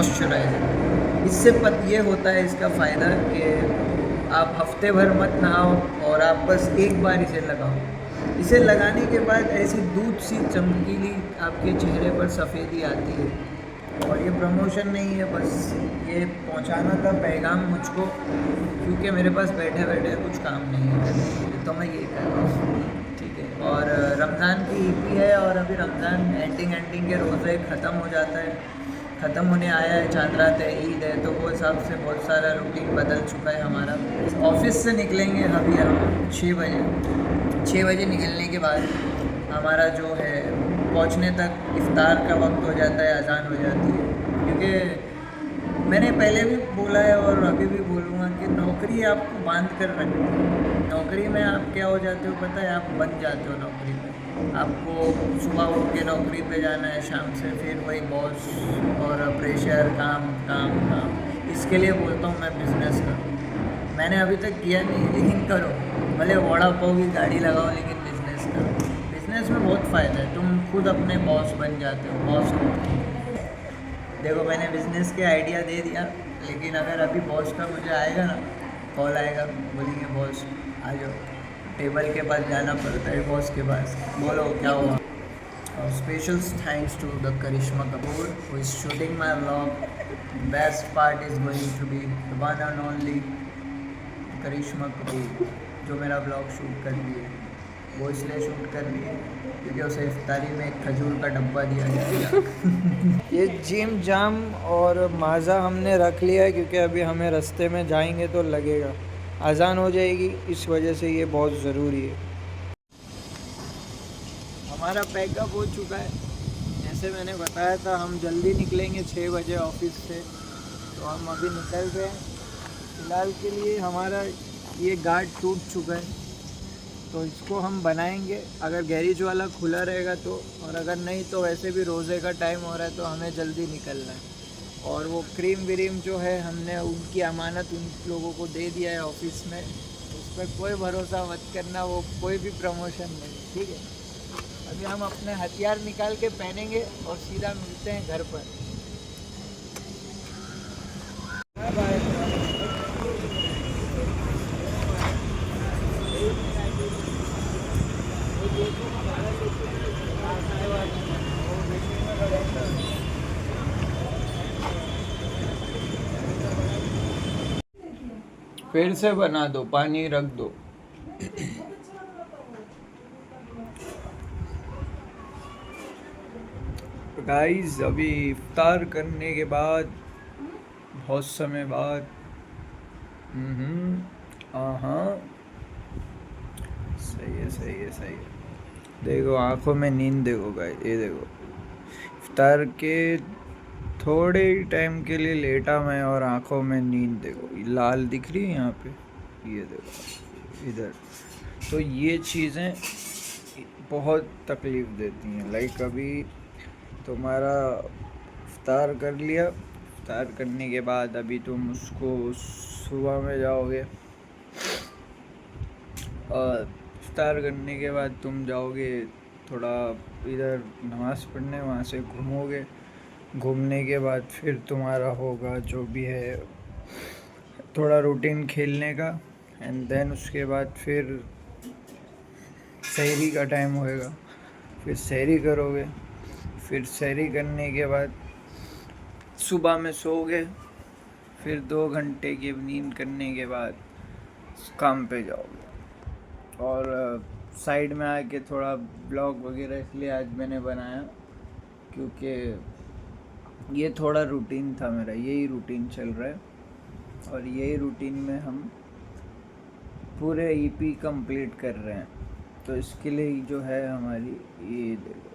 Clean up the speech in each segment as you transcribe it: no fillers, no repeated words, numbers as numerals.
Moisturiser. इससे ये होता है इसका फ़ायदा कि आप हफ्ते भर मत नहाओ और आप बस एक बार इसे लगाओ। इसे लगाने के बाद ऐसी दूध सी चमकीली आपके चेहरे पर सफ़ेदी आती है। और ये प्रमोशन नहीं है, बस ये पहुंचाना था पैगाम मुझको, क्योंकि मेरे पास बैठे बैठे कुछ काम नहीं है करने के लिए, तो मैं ये कर रहा हूँ। ठीक है। और रमज़ान की ईपी है और अभी रमज़ान एंडिंग के रोज़े ख़त्म हो जाता है, ख़त्म होने आया है, चांद रात है, ईद है, तो वो हिसाब से बहुत सारा रूटीन बदल चुका है हमारा। ऑफिस से निकलेंगे अभी हम 6 बजे। 6 बजे निकलने के बाद हमारा जो है पहुंचने तक इफ्तार का वक्त हो जाता है, अजान हो जाती है। क्योंकि मैंने पहले भी बोला है और अभी भी बोलूँगा कि नौकरी आपको बांध कर रखती है। नौकरी में आप क्या हो जाते हो पता है, आप बन जाते हो नौकरी में। आपको सुबह उठ के नौकरी पे जाना है, शाम से फिर वही बॉस और प्रेशर, काम काम काम। इसके लिए बोलता हूँ मैं बिज़नेस करो। मैंने अभी तक किया नहीं, लेकिन करो। भले वड़ा पाव की गाड़ी लगाओ, लेकिन बिज़नेस करो। बिज़नेस में बहुत फ़ायदा है, तुम खुद अपने बॉस बन जाते हो, बॉस को। देखो मैंने बिज़नेस के आइडिया दे दिया, लेकिन अगर अभी बॉस का मुझे आएगा ना, कॉल आएगा, बोलेंगे बॉस आ जाओ, टेबल के पास जाना पड़ता है बॉस के पास, बोलो क्या हुआ। और special thanks to the Karishma Kapoor who is shooting my vlog. Best part is going to be the one and only Karishma Kapoor, जो मेरा ब्लॉग शूट कर रही है। वो इसलिए शूट कर रही है क्योंकि उसे इफ्तारी में एक खजूर का डब्बा दिया जाएगा। ये जिम जाम और माज़ा हमने रख लिया है, क्योंकि अभी हमें रास्ते में जाएंगे तो लगेगा, अजान हो जाएगी, इस वजह से ये बहुत ज़रूरी है। हमारा पैकअप हो चुका है। जैसे मैंने बताया था हम जल्दी निकलेंगे 6 बजे ऑफिस से, तो हम अभी निकल रहे हैं। फ़िलहाल के लिए हमारा ये गार्ड टूट चुका है, तो इसको हम बनाएंगे अगर गैरेज वाला खुला रहेगा तो, और अगर नहीं तो वैसे भी रोज़े का टाइम हो रहा है तो हमें जल्दी निकलना है। और वो क्रीम व्रीम जो है हमने उनकी अमानत उन लोगों को दे दिया है ऑफिस में, उस पर कोई भरोसा मत करना, वो कोई भी प्रमोशन नहीं, ठीक है। अभी हम अपने हथियार निकाल के पहनेंगे और सीधा मिलते हैं घर पर। फिर से बना दो, पानी रख दो। गाइस अभी इफ्तार करने के बाद, बहुत समय बाद, हाँ, सही है सही है सही है। देखो आंखों में नींद, देखो गाइस, ये देखो इफ्तार के थोड़े ही टाइम के लिए लेटा मैं और आंखों में नींद, देखो ये लाल दिख रही है यहाँ पे, ये देखो इधर। तो ये चीज़ें बहुत तकलीफ़ देती हैं। लाइक अभी तुम्हारा इफ्तार कर लिया, इफ्तार करने के बाद अभी तुम उसको सुबह में जाओगे, और इफ्तार करने के बाद तुम जाओगे थोड़ा इधर नमाज़ पढ़ने, वहाँ से घूमोगे, घूमने के बाद फिर तुम्हारा होगा जो भी है थोड़ा रूटीन खेलने का, एंड देन उसके बाद फिर सहरी का टाइम होएगा, फिर सहरी करोगे, फिर सहरी करने के बाद सुबह में सोओगे, फिर 2 घंटे की नींद करने के बाद काम पे जाओगे। और साइड में आके थोड़ा ब्लॉग वगैरह इसलिए आज मैंने बनाया क्योंकि ये थोड़ा रूटीन था मेरा, यही रूटीन चल रहा है, और यही रूटीन में हम पूरे ईपी कंप्लीट कर रहे हैं। तो इसके लिए जो है हमारी, ये देखो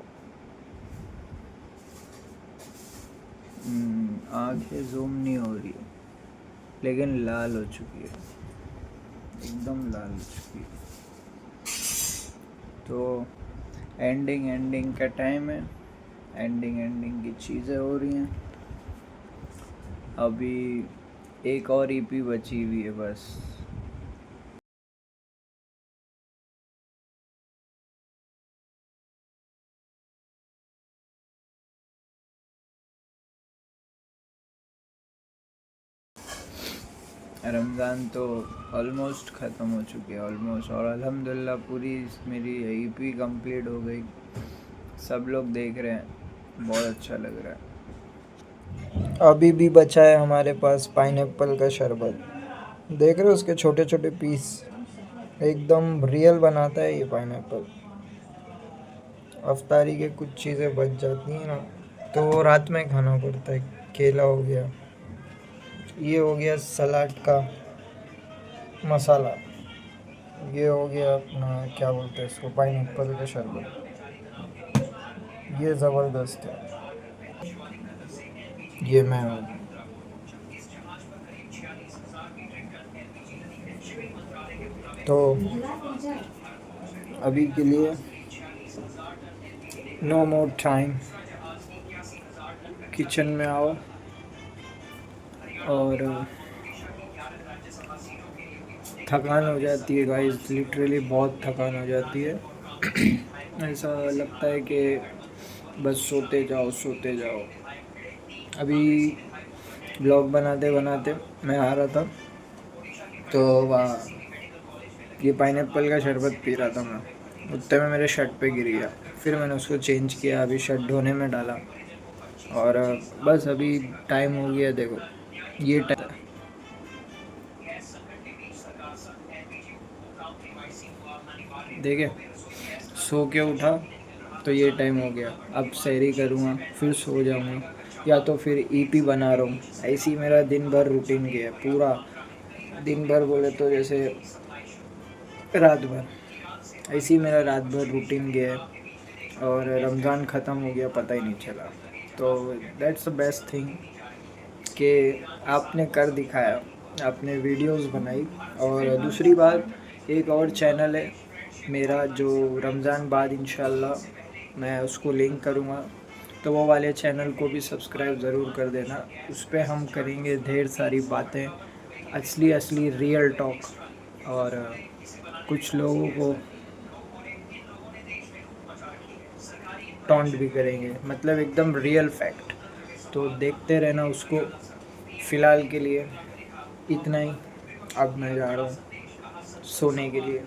आँखें जूम नहीं हो रही है, लेकिन लाल हो चुकी है, एकदम लाल हो चुकी है। तो एंडिंग का टाइम है, एंडिंग की चीज़ें हो रही हैं। अभी एक और ईपी बची हुई है बस। रमज़ान तो ऑलमोस्ट ख़त्म हो चुकी है ऑलमोस्ट, और अल्हम्दुलिल्लाह पूरी मेरी ईपी कंप्लीट हो गई। सब लोग देख रहे हैं, बहुत अच्छा लग रहा है। अभी भी बचा है हमारे पास पाइनएप्पल का शरबत, देख रहे हो उसके छोटे छोटे पीस, एकदम रियल बनाता है ये पाइनएप्पल। अफ्तारी के कुछ चीज़ें बच जाती हैं ना, तो रात में खाना पड़ता है। केला हो गया, ये हो गया सलाद का मसाला, ये हो गया अपना क्या बोलते हैं इसको, पाइनएप्पल का शरबत, ये ज़बरदस्त है। ये मैं हूँ। तो अभी के लिए नो मोर टाइम, किचन में आओ और थकान हो जाती है गाइस, लिटरली बहुत थकान हो जाती है। ऐसा लगता है कि बस सोते जाओ सोते जाओ। अभी ब्लॉग बनाते बनाते मैं आ रहा था, तो वहाँ ये पाइनएप्पल का शरबत पी रहा था मैं, उतने में मेरे शर्ट पे गिर गया। फिर मैंने उसको चेंज किया, अभी शर्ट धोने में डाला, और बस अभी टाइम हो गया। देखो ये टाइम देखे, सो के उठा तो ये टाइम हो गया। अब सैरी करूँगा, फिर सो जाऊँगा, या तो फिर ईपी बना रहा हूँ। ऐसी मेरा दिन भर रूटीन गया, पूरा दिन भर बोले तो जैसे रात भर, ऐसी मेरा रात भर रूटीन गया है। और रमज़ान ख़त्म हो गया पता ही नहीं चला। तो दैट्स द बेस्ट थिंग कि आपने कर दिखाया, आपने वीडियोस बनाई। और दूसरी बात, एक और चैनल है मेरा जो रमज़ान बाद इंशाल्लाह मैं उसको लिंक करूँगा, तो वो वाले चैनल को भी सब्सक्राइब ज़रूर कर देना। उस पर हम करेंगे ढेर सारी बातें, असली असली रियल टॉक, और कुछ लोगों को टॉन्ट भी करेंगे, मतलब एकदम रियल फैक्ट। तो देखते रहना उसको। फ़िलहाल के लिए इतना ही, अब मैं जा रहा हूँ सोने के लिए।